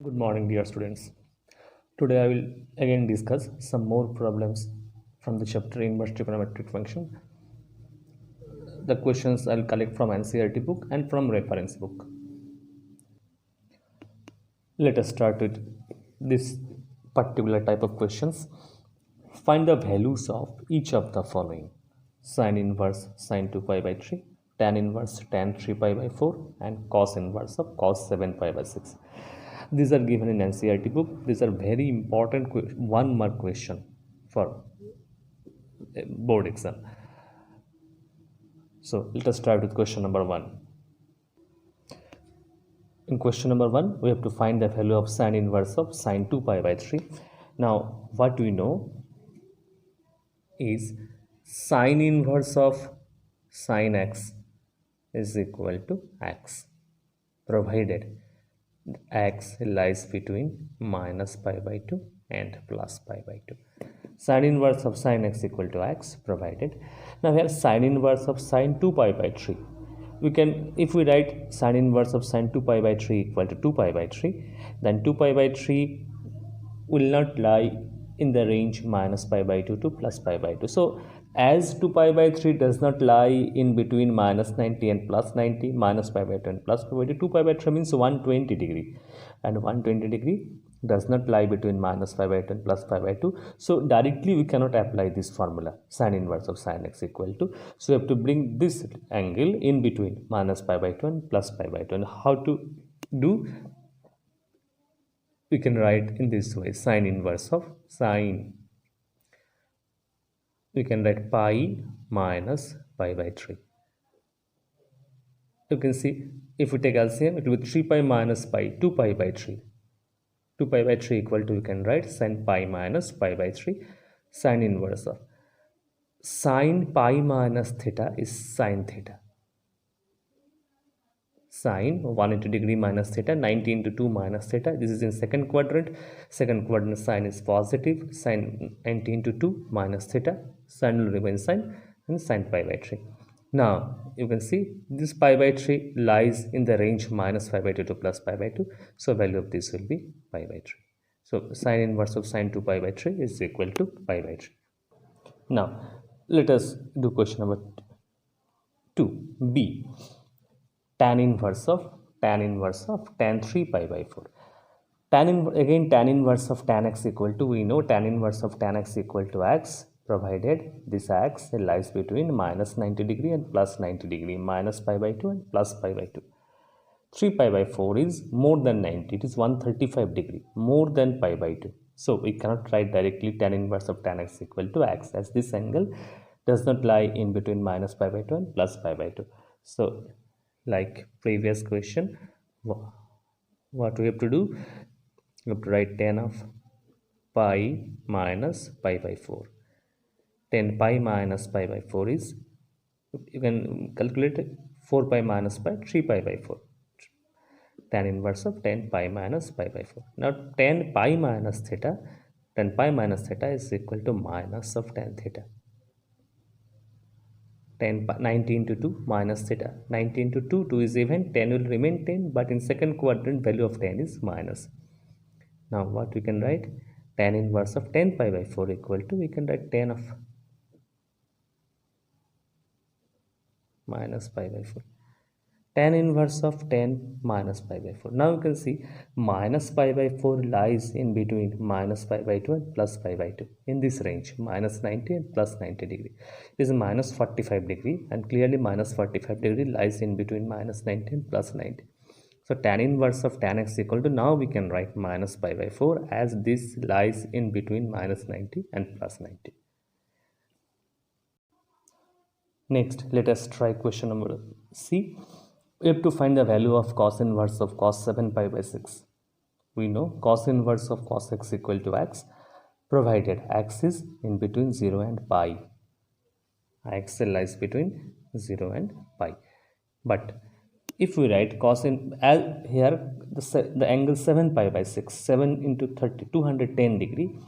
Good morning, dear students. Today I will again discuss some more problems from the chapter Inverse Trigonometric Function. The questions I'll collect from NCERT book and from reference book. Let us start with this particular type of questions. Find the values of each of the following: sin inverse sin 2 pi by 3, tan inverse tan 3 pi by 4, and cos inverse of cos 7 pi by 6. These are given in NCERT book. These are very important one mark question for board exam. So let us start with question number 1. In question number 1, we have to find the value of sin inverse of sin 2 pi by 3. Now what we know is sin inverse of sin x is equal to x, provided x lies between minus pi by 2 and plus pi by 2. Sin inverse of sin x equal to x, provided. Now here sin inverse of sin 2 pi by 3. We can, if we write sin inverse of sin 2 pi by 3 equal to 2 pi by 3, then 2 pi by 3 will not lie in the range minus pi by 2 to plus pi by 2. So as 2 pi by 3 does not lie in between minus 90 and plus 90, minus pi by 2 and plus pi by 2, 2 pi by 3 means 120 degree, and 120 degree does not lie between minus pi by 2 and plus pi by 2. So directly we cannot apply this formula, sin inverse of sin x equal to. So we have to bring this angle in between minus pi by 2 and plus pi by 2. And how to do? We can write in this way: sin inverse of sin. We can write pi minus pi by 3. You can see, if we take LCM, it will be 3 pi minus pi, 2 pi by 3. 2 pi by 3 equal to, we can write sin pi minus pi by 3. Sin inverse of sin pi minus theta is sin theta. Sin 180 degree minus theta, 90 into 2 minus theta. This is in second quadrant. Second quadrant sin is positive. Sin 90 into 2 minus theta. Sin will remain sin, and sin pi by 3. Now you can see this pi by 3 lies in the range minus pi by 2 to plus pi by 2. So value of this will be pi by 3. So sin inverse of sin 2 pi by 3 is equal to pi by 3. Now let us do question number 2b. Tan inverse of tan 3 pi by 4. Tan inverse of tan x equal to, we know tan inverse of tan x equal to x, provided this x lies between minus 90 degree and plus 90 degree, minus pi by 2 and plus pi by 2. 3 pi by 4 is more than 90, it is 135 degree, more than pi by 2. So we cannot write directly tan inverse of tan x equal to x, as this angle does not lie in between minus pi by 2 and plus pi by 2. So like previous question, what we have to do? We have to write tan of pi minus pi by 4. Tan pi minus pi by 4 is, you can calculate 4 pi minus pi, 3 pi by 4. Tan inverse of tan pi minus pi by 4. Now tan pi minus theta is equal to minus of tan theta. 90 into 2 minus theta. 90 into 2, 2 is even, 10 will remain 10, but in second quadrant value of 10 is minus. Now what we can write? Tan inverse of tan pi by 4 equal to, we can write tan of minus pi by 4. Tan inverse of tan minus pi by 4. Now you can see minus pi by 4 lies in between minus pi by 2 and plus pi by 2, in this range minus 90 and plus 90 degree. It is minus 45 degree, and clearly minus 45 degree lies in between minus 90 and plus 90. So tan inverse of tan x equal to, now we can write minus pi by 4, as this lies in between minus 90 and plus 90. Next, let us try question number C. We have to find the value of cos inverse of cos 7 pi by 6. We know cos inverse of cos x equal to x, provided x is in between 0 and pi. X lies between 0 and pi. But if we write cos in, here the angle 7 pi by 6, 7 into 30, 210 degree.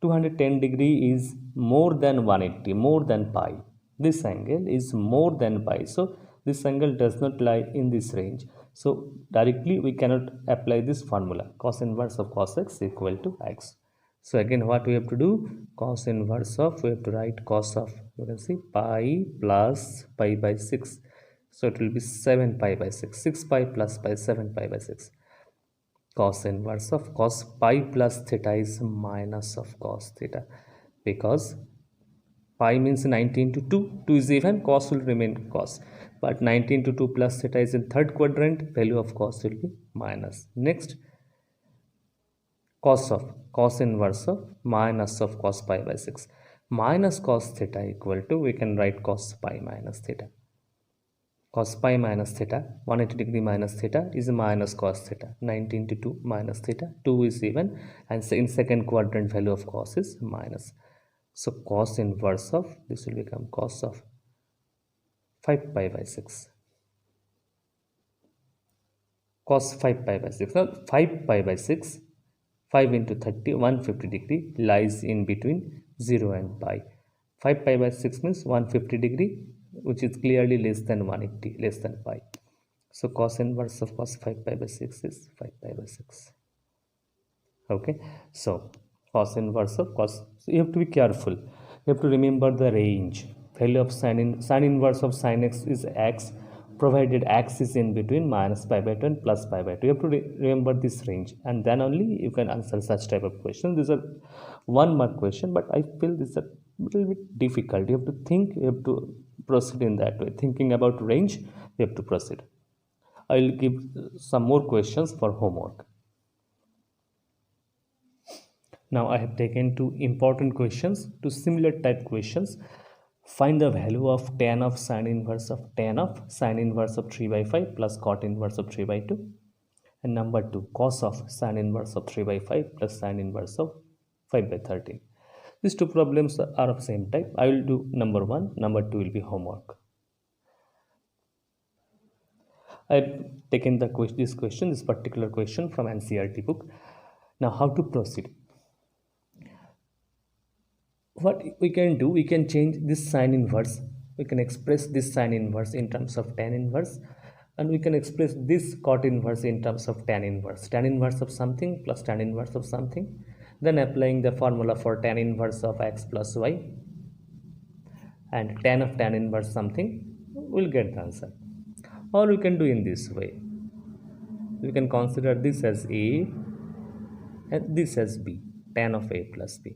210 degree is more than 180, more than pi. This angle is more than pi. So this angle does not lie in this range. So directly we cannot apply this formula, cos inverse of cos x equal to x. So again what we have to do, cos inverse of, we have to write cos of, you can see pi plus pi by 6. So it will be 7 pi by 6, 6 pi plus pi, 7 pi by 6. Cos inverse of cos pi plus theta is minus of cos theta, because pi means 19 to 2, 2 is even, cos will remain cos, but 19 to 2 plus theta is in third quadrant, value of cos will be minus. Next, cos inverse of minus of cos pi by 6 minus cos theta equal to, we can write cos pi minus theta. Cos pi minus theta, 180 degree minus theta is minus cos theta, 19 to 2 minus theta, 2 is even, and in second quadrant value of cos is minus. So cos inverse of this will become cos of 5 pi by 6. Cos 5 pi by 6. Now 5 pi by 6, 5 into 30, 150 degree lies in between 0 and pi. 5 pi by 6 means 150 degree, which is clearly less than 180, less than pi. So cos inverse of cos 5 pi by 6 is 5 pi by 6. Okay, so cos inverse of cos, so you have to be careful, you have to remember the range. Value of sin inverse of sin x is x, provided x is in between minus pi by 2 and plus pi by 2. You have to remember this range, and then only you can answer such type of questions. These are 1 mark question, but I feel this is a little bit difficult. You have to think, you have to proceed in that way, thinking about range you have to proceed. I will give some more questions for homework. Now I have taken 2 important questions, 2 similar type questions. Find the value of tan of sin inverse of tan of sin inverse of 3 by 5 plus cot inverse of 3 by 2. And number 2, cos of sin inverse of 3 by 5 plus sin inverse of 5 by 13. These 2 problems are of same type. I will do number 1, number 2 will be homework. I have taken this particular question from NCERT book. Now how to proceed? What we can do, we can change this sin inverse, we can express this sin inverse in terms of tan inverse, and we can express this cot inverse in terms of tan inverse of something plus tan inverse of something, then applying the formula for tan inverse of x plus y and tan of tan inverse something, we'll get the answer. Or we can do in this way, we can consider this as a and this as b, tan of a plus b,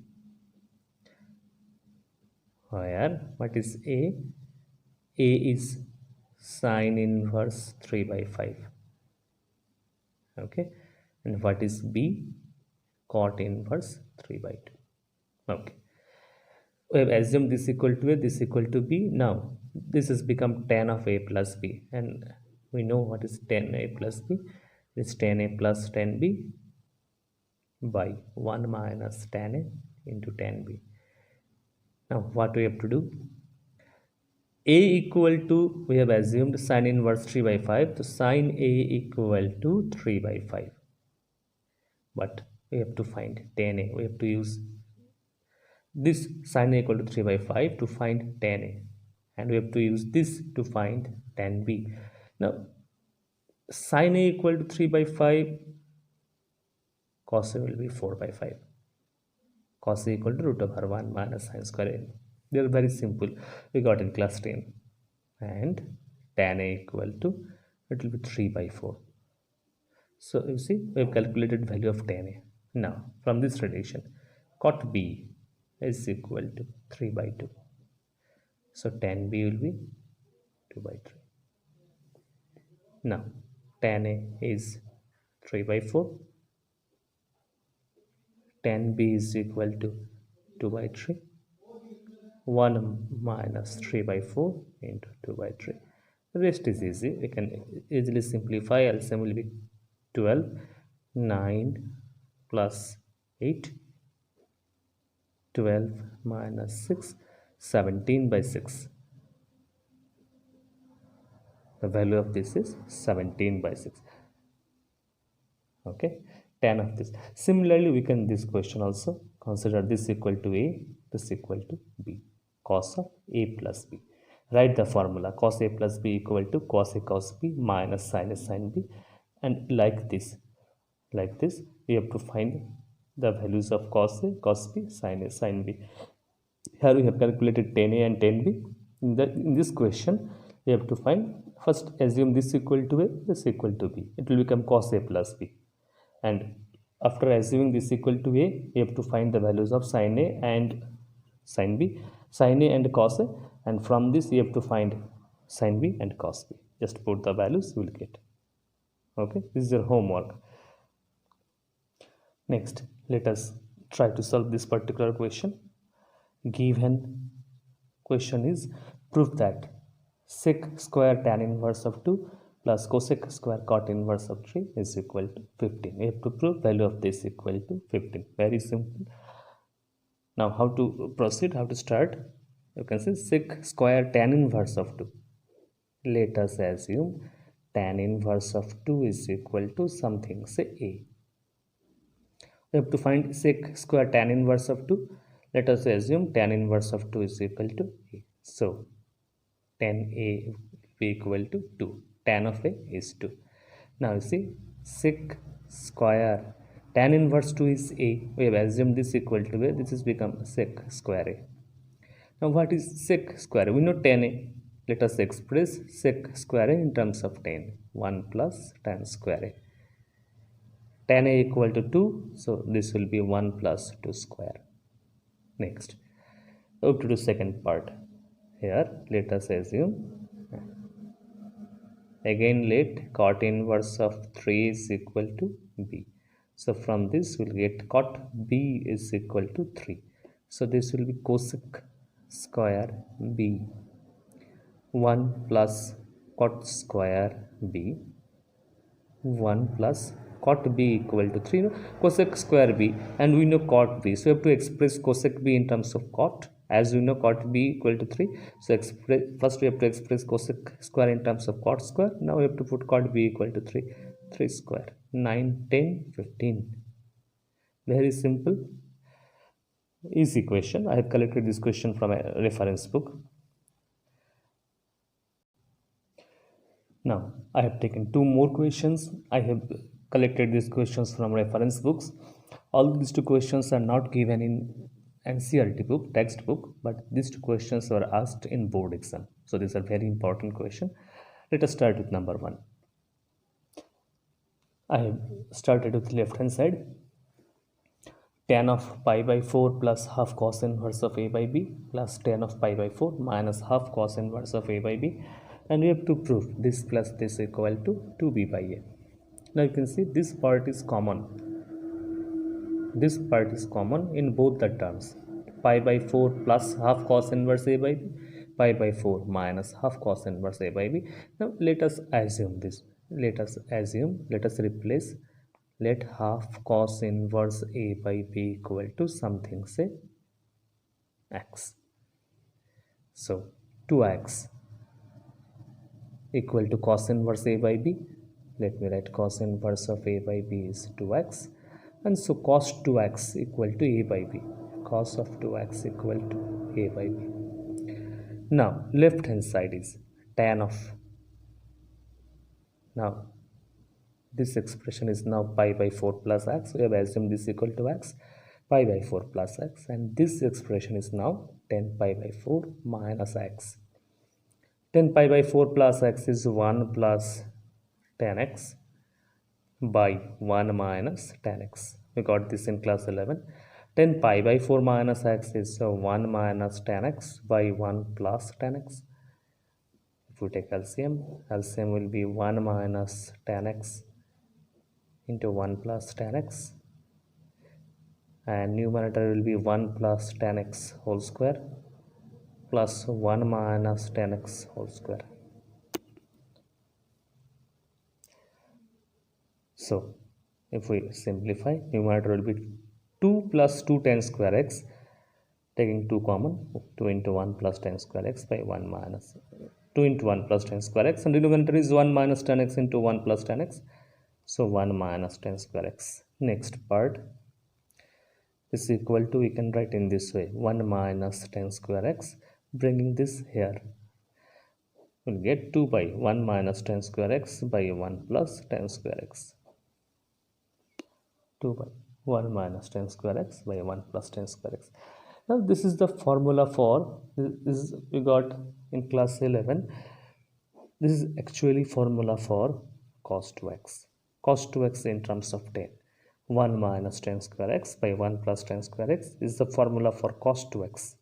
where what is a? A is sin inverse 3 by 5. Okay, and what is b? Cot inverse 3 by 2. Okay, we have assumed this equal to a, this equal to b. Now this has become tan of a plus b, and we know what is tan a plus b. It's tan a plus tan b by 1 minus tan a into tan b. Now what we have to do? A equal to, we have assumed sin inverse 3 by 5, so sin A equal to 3 by 5. But we have to find tan A. We have to use this sin A equal to 3 by 5 to find tan A. And we have to use this to find tan B. Now, sin A equal to 3 by 5, cos A will be 4 by 5. Cos A equal to root over 1 minus sin square A. They are very simple. We got in class 10. And tan A equal to, it will be 3 by 4. So you see, we have calculated value of tan A. Now from this relation, cot B is equal to 3 by 2. So tan B will be 2 by 3. Now tan A is 3 by 4. Tan B is equal to 2 by 3. 1 minus 3 by 4 into 2 by 3. The rest is easy. We can easily simplify. LCM will be 12. 9 plus 8. 12 minus 6. 17 by 6. The value of this is 17 by 6. Okay. Tan of this. Similarly, we can this question also consider this equal to A, this equal to B. Cos of A plus B. write the formula cos a plus b equal to cos a cos b minus sin a sin b, and like this we have to find the values of cos a cos b sin a sin b. Here we have calculated 10a and 10b. In this question we have to find, first assume this equal to a, this equal to b, it will become cos a plus b, and after assuming this equal to a we have to find the values of sin a and sin b, sin a and cos a, and from this we have to find sin b and cos b. Just put the values, you will get. Okay, this is your homework. Next, let us try to solve this particular question. Given question is, prove that sec square tan inverse of 2 plus cosec square cot inverse of 3 is equal to 15. We have to prove value of this equal to 15. Very simple. Now how to proceed, how to start? You can say sec square tan inverse of 2. Let us assume tan inverse of 2 is equal to something, say a. We have to find sec square tan inverse of 2. Let us assume tan inverse of 2 is equal to a. So tan a will be equal to 2. Tan of a is 2. Now you see sec square tan inverse 2 is a. We have assumed this equal to a. This is become sec square a. Now what is sec square a? We know tan a. Let us express sec square a in terms of tan. 1 plus tan square a. Tan a equal to 2, so this will be 1 plus 2 square. Next, up to the second part. Here let us assume, again let cot inverse of 3 is equal to b. So from this we'll get cot b is equal to 3. So this will be cosec square b, 1 plus cot square b, 1 plus cot b equal to 3, cosec square b, and we know cot b, so we have to express cosec b in terms of cot, as we know cot b equal to 3. So first we have to express cosec square in terms of cot square. Now we have to put cot b equal to 3 square, 9 10 15. Very simple, easy question. I have collected this question from a reference book. Now I have taken 2 more questions. I have collected these questions from reference books. All these 2 questions are not given in NCERT book, textbook, but these 2 questions were asked in board exam. So these are very important questions. Let us start with number 1. I have started with left hand side. Tan of pi by 4 plus half cos inverse of a by b plus tan of pi by 4 minus half cos inverse of a by b, and we have to prove this plus this equal to 2b by a. Now you can see this part is common. This part is common in both the terms. Pi by 4 plus half cos inverse a by b, pi by 4 minus half cos inverse a by b. Now let us assume this. Let us replace, let half cos inverse a by b equal to something, say x. So 2x equal to cos inverse a by b. Let me write cos inverse of a by b is 2x, and so cos 2x equal to a by b. Cos of 2x equal to a by b. Now left hand side is tan of, now this expression is now pi by 4 plus x. We have assumed this equal to x, pi by 4 plus x, and this expression is now 10 pi by 4 minus x. 10 pi by 4 plus x is 1 plus tan x by 1 minus tan x. We got this in class 11. 10 pi by 4 minus x is 1 minus tan x by 1 plus tan x. If we take LCM, LCM will be 1 minus tan x into 1 plus tan x, and numerator will be 1 plus tan x whole square plus 1 minus tan x whole square. So if we simplify, numerator will be 2 plus 2 tan square x, taking 2 common, 2 into 1 plus tan square x by 1 minus 2 into 1 plus tan square x, and denominator is 1 minus tan x into 1 plus tan x, so 1 minus tan square x. Next part is equal to, we can write in this way, 1 minus tan square x, bringing this here, we'll get 2 by 1 minus tan square x by 1 plus tan square x. 2 by 1 minus tan square x by 1 plus tan square x. Now this is the formula for this we got in class 11. This is actually formula for cos 2x. Cos 2x in terms of tan. 1 minus tan square x by 1 plus tan square x is the formula for cos 2x.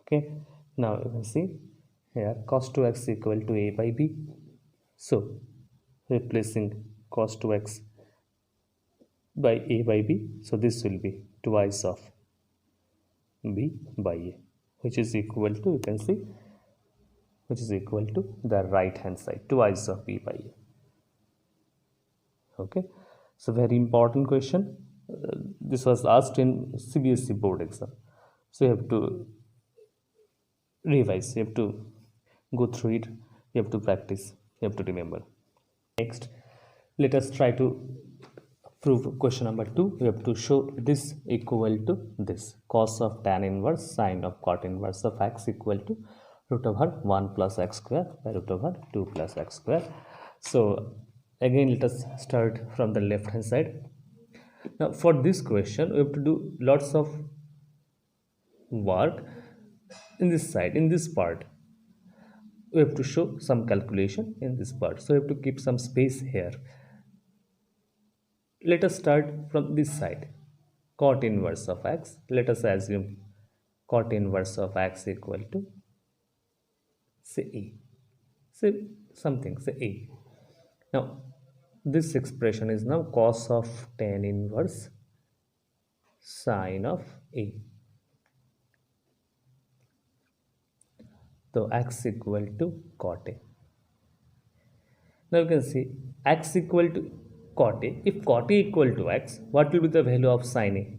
Okay, now you can see here cos 2x equal to a by b. So replacing cos 2x by a by b, so this will be twice of b by a, which is equal to, you can see, which is equal to the right hand side, twice of b by a. Okay, so very important question. This was asked in CBSE board exam, so you have to revise, you have to go through it, you have to practice, you have to remember. Next, let us try to prove question number 2. We have to show this equal to this, cos of tan inverse sine of cot inverse of x equal to root over 1 plus x square by root over 2 plus x square. So again, let us start from the left hand side. Now for this question, we have to do lots of work in this side, in this part. We have to show some calculation in this part, so we have to keep some space here. Let us start from this side. Cot inverse of x, let us assume cot inverse of x equal to say a, say something, say a. Now this expression is now cos of tan inverse sine of a. So x equal to cot a. Now you can see x equal to cot a. If cot a equal to x, what will be the value of sine a?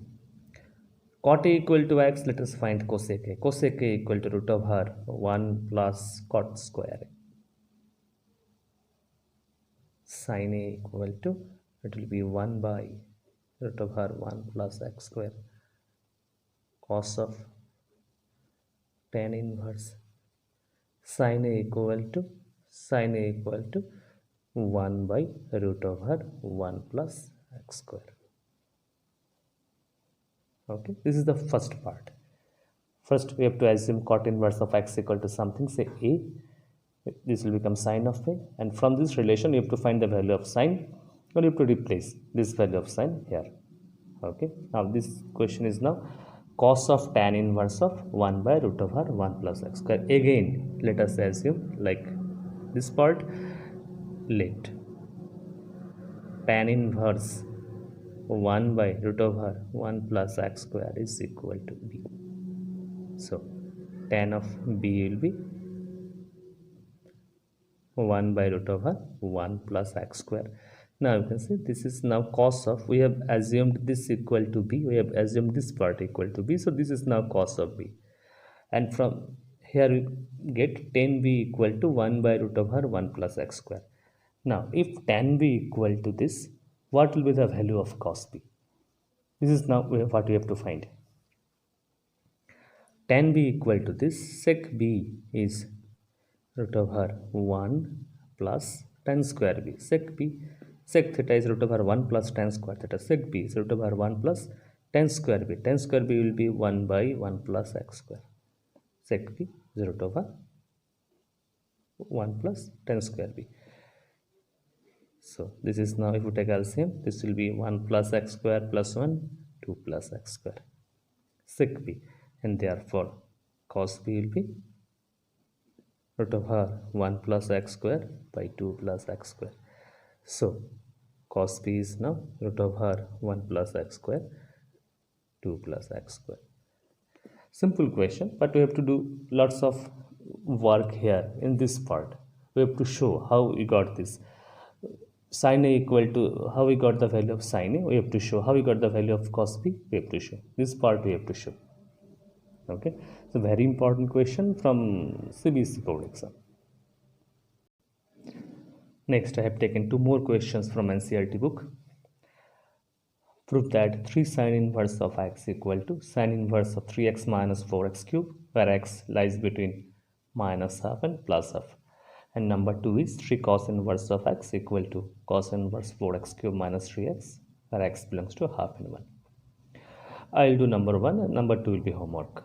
Cot a equal to x, let us find cosec a. Cosec a equal to root over 1 plus cot square a. Sine a equal to, it will be 1 by root over 1 plus x square. Cos of tan inverse sine a equal to 1 by root over 1 plus x square. Okay, this is the first part. First we have to assume cot inverse of x equal to something, say a. This will become sine of a, and from this relation you have to find the value of sine, and you have to replace this value of sine here. Okay, now this question is now cos of tan inverse of 1 by root over 1 plus x square. Again, let us assume like this part, let tan inverse 1 by root over 1 plus x square is equal to b. So tan of b will be 1 by root over 1 plus x square. Now you can see this is now cos of, we have assumed this equal to b, we have assumed this part equal to b, so this is now cos of b, and from here we get tan b equal to 1 by root over 1 plus x square. Now if tan b equal to this, what will be the value of cos b? This is now what we have to find. Tan b equal to this, sec b is root over 1 plus tan square b. Sec b, sec theta is root over 1 plus tan square theta. Sec b is root over 1 plus tan square b. Tan square b will be 1 by 1 plus x square. Sec b is root over 1 plus tan square b. So this is now, if you take LCM, this will be 1 plus x square plus 1, 2 plus x square. Sec b, and therefore cos b will be root over 1 plus x square by 2 plus x square. So cos b is now root over 1 plus x square, 2 plus x square. Simple question, but we have to do lots of work here in this part. We have to show how we got this. Sine a equal to, how we got the value of sine a, we have to show. How we got the value of cos b, we have to show. This part we have to show. Okay, so very important question from CBSE board exam. Next, I have taken 2 more questions from NCERT book. Prove that 3 sine inverse of x equal to sine inverse of 3x minus 4x cube, where x lies between minus half and plus half. And number 2 is 3 cos inverse of x equal to cos inverse 4x cube minus 3x, where x belongs to half and 1. I'll do number 1 and number 2 will be homework.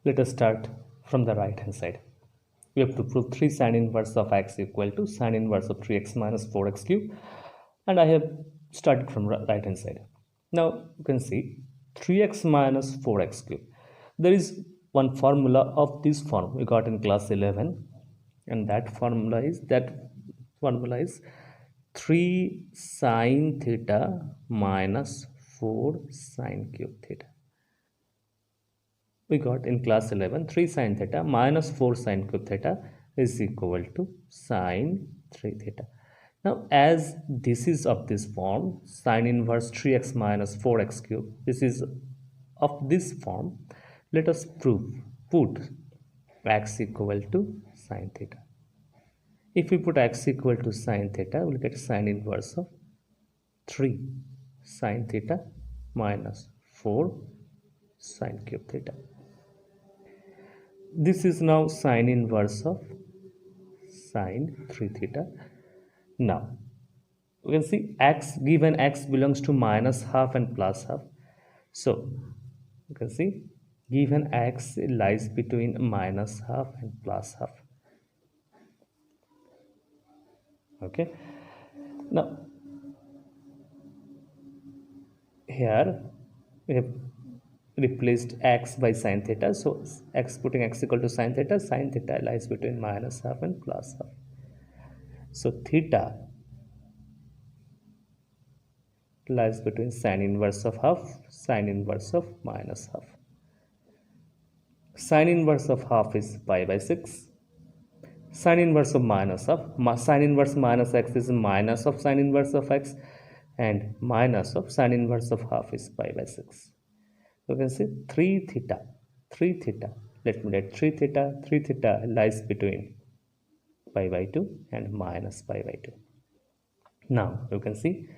Let us start from the right hand side. We have to prove 3 sin inverse of x equal to sin inverse of 3x minus 4x cube, and I have started from right hand side. Now you can see 3x minus 4x cube. There is one formula of this form we got in class 11, and that formula is 3 sin theta minus 4 sin cube theta. We got in class 11 3 sin theta minus 4 sin cube theta is equal to sin 3 theta. Now as this is of this form, sin inverse 3x minus 4x cube, this is of this form, let us put x equal to sin theta. If we put x equal to sin theta, we will get sin inverse of 3 sin theta minus 4 sin cube theta. This is now sin inverse of sin 3 theta. Now we can see given x belongs to minus half and plus half. So you can see given x lies between minus half and plus half. Okay. Now here we have replaced x by sin theta, so putting x equal to sin theta lies between minus half and plus half. So theta lies between sin inverse of half, sin inverse of minus half. Sin inverse of half is pi by 6. Sin inverse of minus half, sin inverse minus x is minus of sin inverse of x, and minus of sin inverse of half is pi by 6. You can see 3 theta, let me write 3 theta lies between pi by 2 and minus pi by 2. Now you can see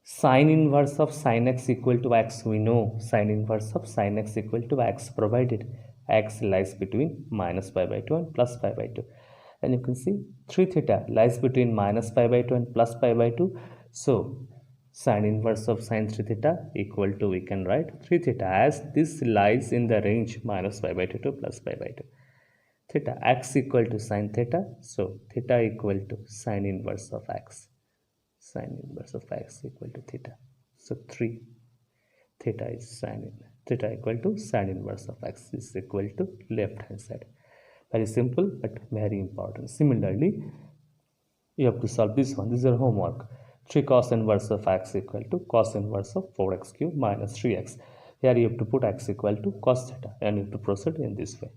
sin inverse of sin x equal to x, we know sin inverse of sin x equal to x, provided x lies between minus pi by 2 and plus pi by 2. And you can see 3 theta lies between minus pi by 2 and plus pi by 2. So sin inverse of sin 3 theta equal to, we can write 3 theta, as this lies in the range minus pi by 2 to plus pi by 2. Theta x equal to sin theta, so theta equal to sin inverse of x. Sin inverse of x equal to theta. So 3 theta equal to sin inverse of x is equal to left hand side. Very simple but very important. Similarly, you have to solve this one. This is your homework. 3 cos inverse of x equal to cos inverse of 4x cube minus 3x. Here you have to put x equal to cos theta, and you have to proceed in this way.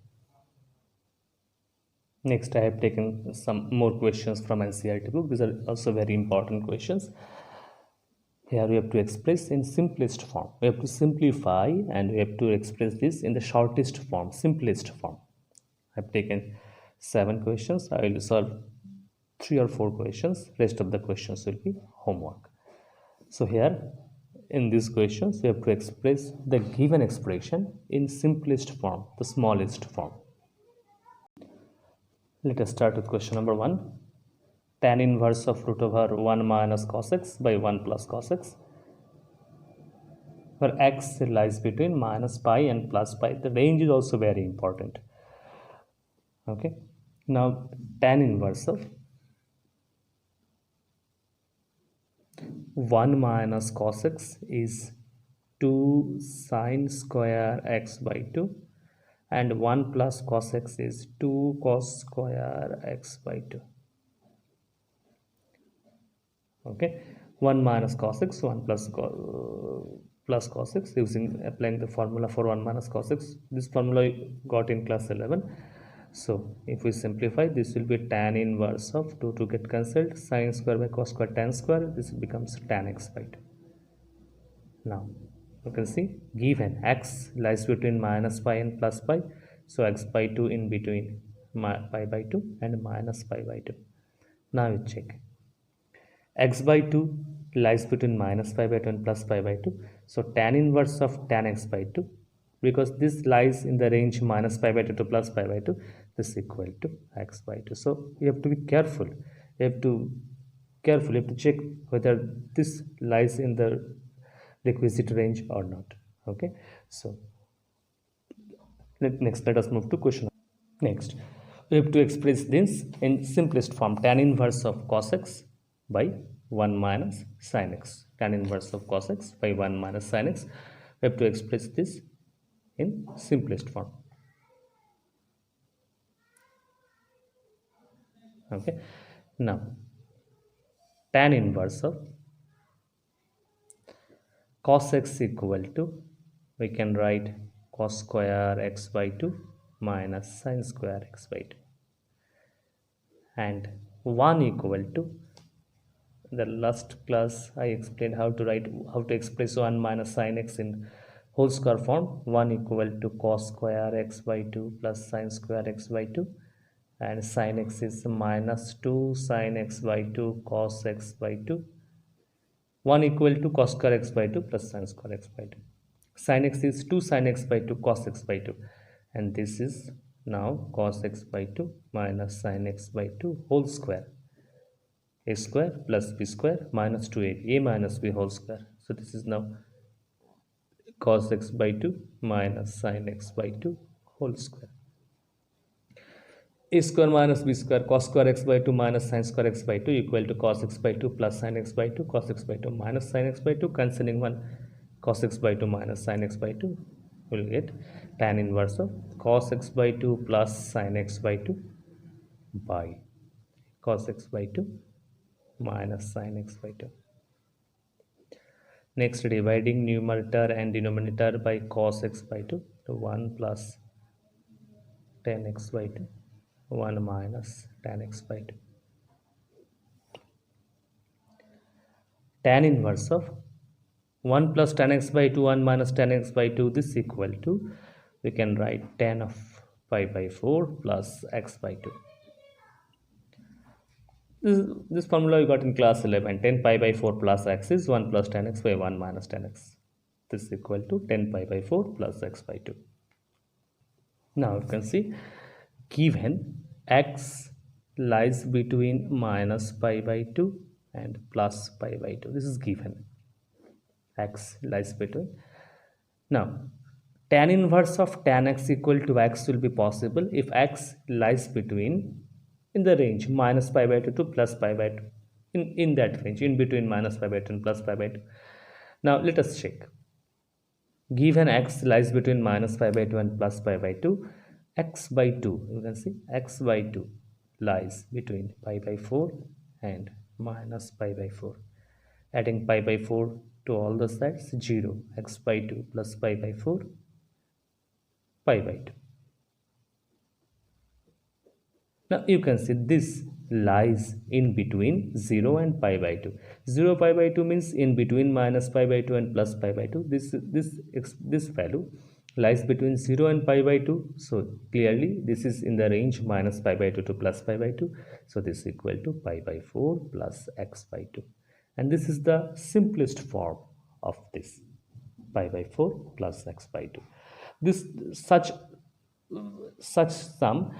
Next, I have taken some more questions from NCERT book. These are also very important questions. Here we have to express in simplest form. We have to simplify and we have to express this in the shortest form, simplest form. I have taken 7 questions. I will solve 3 or 4 questions. Rest of the questions will be homework. So here in these questions, we have to express the given expression in simplest form, the smallest form. Let us start with question number 1. Tan inverse of root over 1 minus cos x by 1 plus cos x, where x lies between minus pi and plus pi. The range is also very important. Okay. Now tan inverse of 1 minus cos x is 2 sine square x by 2, and 1 plus cos x is 2 cos square x by 2. Okay, 1 minus cos x, 1 plus cos x, applying the formula for 1 minus cos x. This formula you got in class 11. So if we simplify, this will be tan inverse of 2 get cancelled, sine square by cos square tan square. This becomes tan x by 2. Now you can see given x lies between minus pi and plus pi, so x by 2 in between pi by 2 and minus pi by 2. Now you check x by 2 lies between minus pi by 2 and plus pi by 2. So tan inverse of tan x by 2, because this lies in the range minus pi by 2 to plus pi by 2, this is equal to x by 2. So you have to be careful. You have to check whether this lies in the requisite range or not. Okay, so next let us move to question. Next, we have to express this in simplest form, tan inverse of cos x by 1 minus sin x. Tan inverse of cos x by 1 minus sin x. We have to express this in simplest form. Okay, now tan inverse of cos x equal to, we can write cos square x by 2 minus sin square x by 2, and 1 equal to, the last class I explained how to express 1 minus sin x in whole square form. 1 equal to cos square x by 2 plus sin square x by 2, and sin x is minus 2 sin x by 2 cos x by 2. 1 equal to cos square x by 2 plus sin square x by 2. Sin x is 2 sin x by 2 cos x by 2, and this is now cos x by 2 minus sin x by 2 whole square. A square plus b square minus 2a minus b whole square. So this is now cos x by 2 minus sin x by 2 whole square. A square minus b square cos square x by 2 minus sin square x by 2 equal to cos x by 2 plus sin x by 2 cos x by 2 minus sin x by 2. Considering 1, cos x by 2 minus sin x by 2, we will get tan inverse of cos x by 2 plus sin x by 2 by cos x by 2 minus sin x by 2. Next, dividing numerator and denominator by cos x by 2, to 1 plus tan x by 2, 1 minus tan x by 2. Tan inverse of 1 plus tan x by 2, 1 minus tan x by 2, this is equal to, we can write tan of pi by 4 plus x by 2. This formula we got in class 11. 10 pi by 4 plus x is 1 plus tan x by 1 minus tan x. This is equal to 10 pi by 4 plus x by 2. Now you can see, given x lies between minus pi by 2 and plus pi by 2. This is given. X lies between. Now, tan inverse of tan x equal to x will be possible if x lies between, in the range minus pi by 2 to plus pi by 2. In that range, in between minus pi by 2 and plus pi by 2. Now, let us check. Given x lies between minus pi by 2 and plus pi by 2, x by 2, you can see x by 2 lies between pi by 4 and minus pi by 4. Adding pi by 4 to all the sides, 0, x by 2 plus pi by 4, pi by 2. Now you can see this lies in between 0 and pi by 2. 0 pi by 2 means in between minus pi by 2 and plus pi by 2. This value lies between 0 and pi by 2. So clearly this is in the range minus pi by 2 to plus pi by 2. So this is equal to pi by 4 plus x by 2. And this is the simplest form of this, pi by 4 plus x by 2. This such sum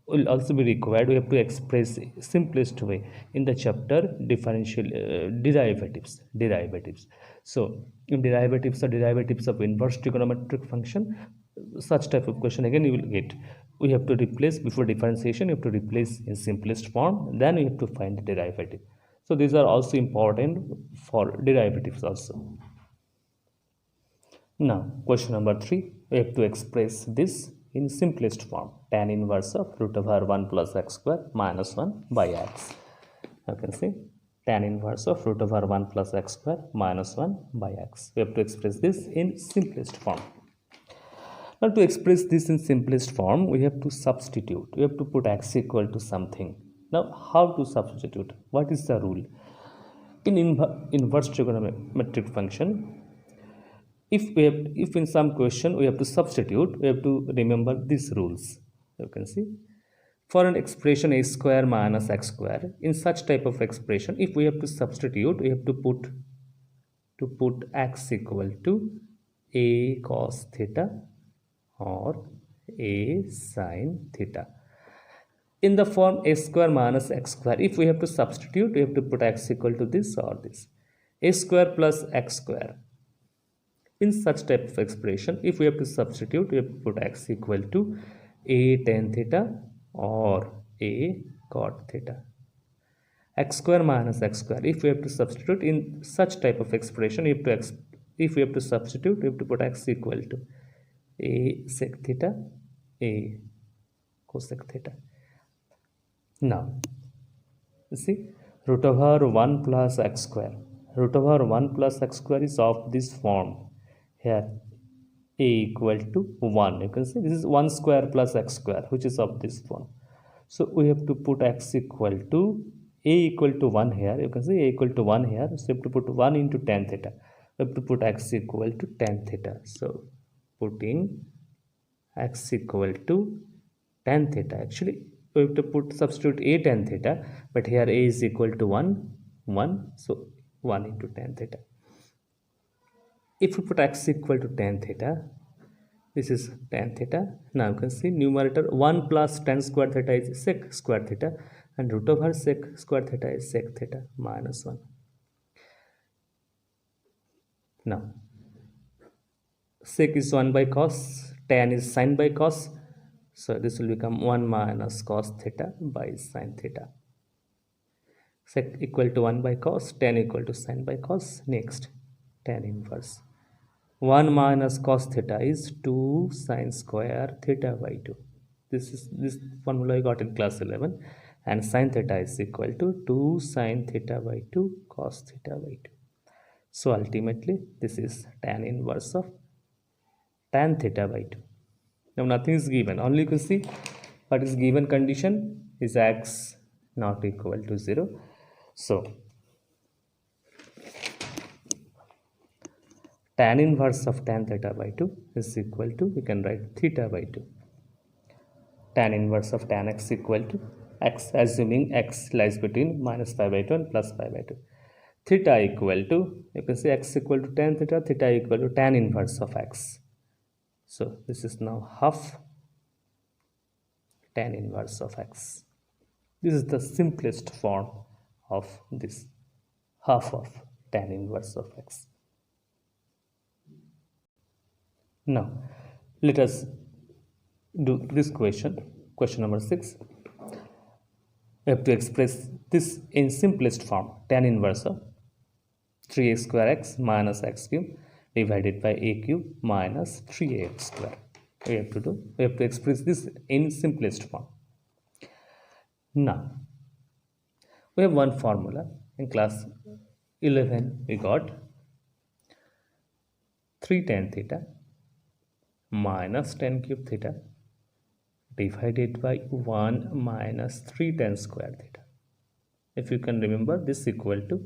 will also be required. We have to express simplest way in the chapter differential derivatives. So in derivatives or derivatives of inverse trigonometric function, such type of question again you will get. We have to replace, before differentiation you have to replace in simplest form, then we have to find the derivative. So these are also important for derivatives also. Now question number 3, we have to express this in simplest form, tan inverse of root over 1 plus x square minus 1 by x. You can see tan inverse of root over 1 plus x square minus 1 by x. We have to express this in simplest form. Now to express this in simplest form, we have to substitute. We have to put x equal to something. Now how to substitute? What is the rule? In inverse trigonometric function, if in some question we have to substitute, we have to remember these rules. You can see, For an expression a square minus x square, in such type of expression, if we have to substitute, we have to put x equal to a cos theta or a sin theta. In the form a square minus x square, if we have to substitute, we have to put x equal to this or this. A square plus x square. In such type of expression, if we have to substitute, we have to put x equal to a tan theta or a cot theta. X square minus x square, if we have to substitute in such type of expression, if we have to substitute, we have to put x equal to a sec theta, a cosec theta. Now, you see, root over 1 plus x square. Root over 1 plus x square is of this form. Here, a equal to 1. You can see this is 1 square plus x square, which is of this form. So, we have to put x equal to a equal to 1 here. You can see a equal to 1 here. So, you have to put 1 into tan theta. We have to put x equal to tan theta. So, putting x equal to tan theta. Actually, we have to substitute a tan theta, but here a is equal to 1, so 1 into tan theta. If we put x equal to tan theta, this is tan theta. Now you can see numerator 1 plus tan square theta is sec square theta, and root over sec square theta is sec theta minus 1. Now, sec is 1 by cos, tan is sin by cos. So this will become 1 minus cos theta by sin theta. Sec equal to 1 by cos, tan equal to sin by cos. Next, tan inverse. 1 minus cos theta is 2 sin square theta by 2. This formula I got in class 11. And sin theta is equal to 2 sin theta by 2 cos theta by 2. So ultimately, this is tan inverse of tan theta by 2. Now nothing is given, only you can see what is given condition is x not equal to 0. So tan inverse of tan theta by 2 is equal to, we can write theta by 2. Tan inverse of tan x equal to x, assuming x lies between minus pi by 2 and plus pi by 2. Theta equal to, you can see x equal to tan theta, theta equal to tan inverse of x. So this is now half tan inverse of x. This is the simplest form of this, half of tan inverse of x. Now, let us do this question number 6. We have to express this in simplest form, tan inverse of 3x square x minus x cube divided by a cube minus 3ax square. We have to express this in simplest form. Now, we have one formula in class 11. We got 3 tan theta minus tan cube theta divided by 1 minus 3 tan square theta. If you can remember, this equal to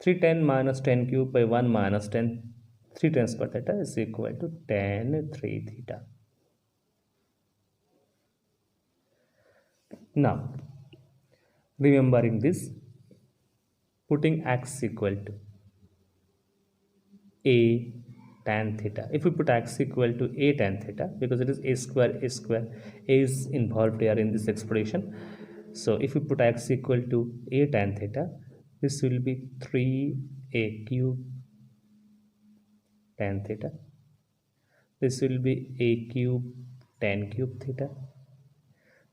3 tan minus tan cube by 1 minus 3 tan square theta is equal to tan 3 theta. Now, remembering this, putting x equal to a tan theta. If we put x equal to a tan theta, because it is a square, a is involved here in this expression. So if we put x equal to a tan theta, this will be 3a cube tan theta. This will be a cube tan cube theta.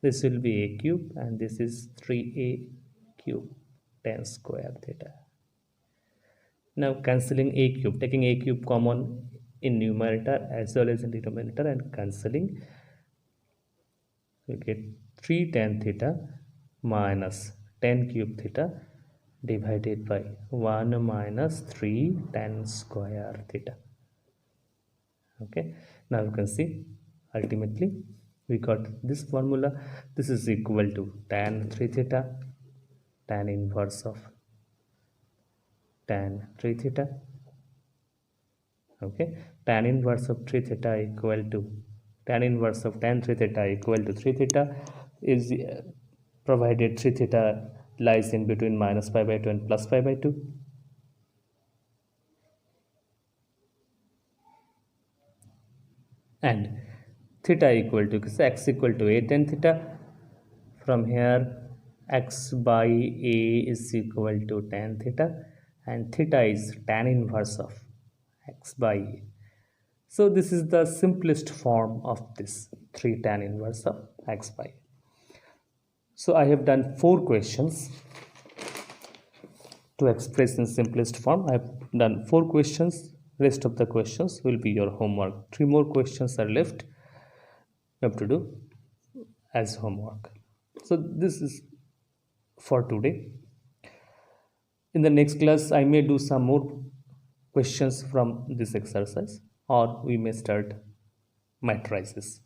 This will be a cube, and this is 3a cube tan square theta. Now cancelling a cube, taking a cube common in numerator as well as in denominator and cancelling, we get 3 tan theta minus tan cube theta divided by 1 minus 3 tan square theta. Okay, now you can see ultimately we got this formula. This is equal to tan 3 theta, tan inverse of tan 3 theta. Okay, tan inverse of 3 theta equal to tan inverse of tan 3 theta equal to 3 theta. is provided 3 theta lies in between minus pi by 2 and plus pi by 2. And theta equal to x equal to a tan theta. From here x by a is equal to tan theta, and theta is tan inverse of x by a. So this is the simplest form of this 3 tan inverse of x by a. So I have done 4 questions to express in simplest form. I have done 4 questions. Rest of the questions will be your homework. 3 more questions are left. You have to do as homework. So this is for today. In the next class, I may do some more questions from this exercise, or we may start matrices.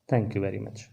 Thank you very much.